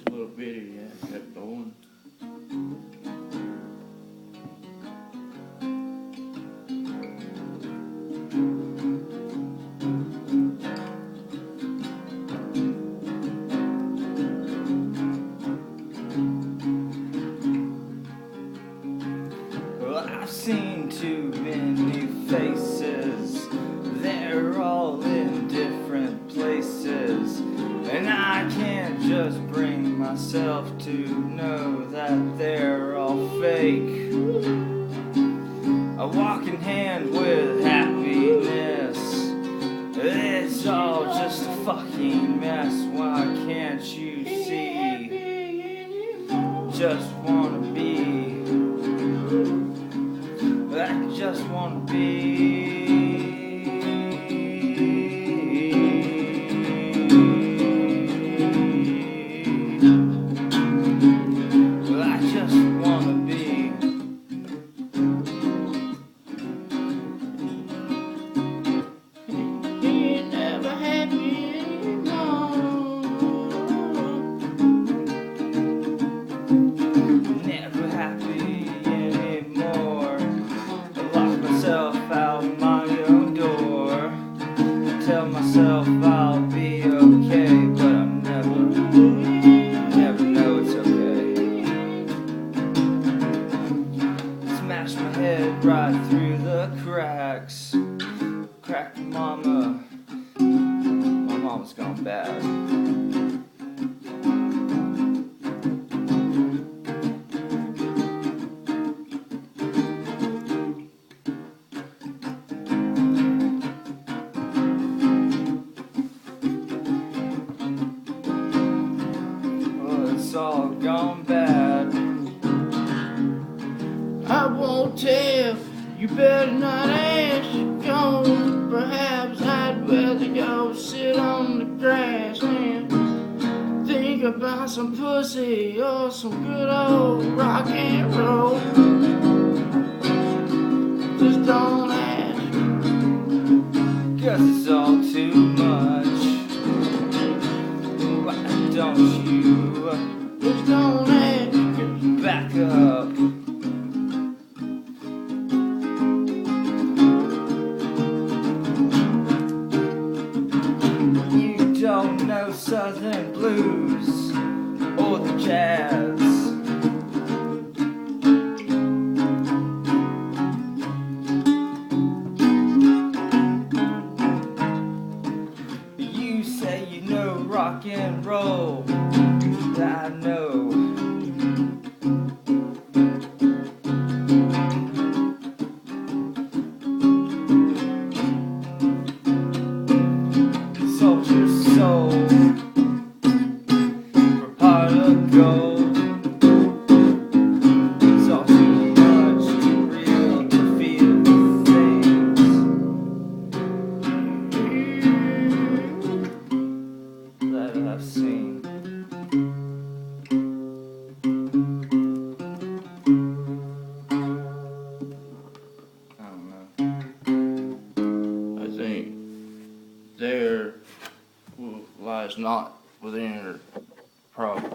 a little bitty, yeah, kept going. Well, I've seen too many faces, they're all in different places, and I can't just bring myself to know that they're all fake. I walk in hand with happiness, it's all just a fucking mess. Why can't you see? Just wanna be, I just wanna be. Well, I just wanna be. You're never happy anymore. Never happy anymore. I lock myself out my own door. Tell myself I'll be okay, but I'm never know it's okay. Smash my head right through the cracks. Crack mama. My mama's gone bad. It's all gone bad. I won't tell, you better not ask. Go, perhaps I'd rather go sit on the grass and think about some pussy or some good old rock and roll. Just don't ask, 'Cause it's all too much. Why don't you just don't ask. back up? You don't know Southern blues or the jazz. You say you know rock and roll, I know. Sold your soul for pot of gold. It's all too much too real to feel things that I've seen. I don't know. I think there lies not within your problem.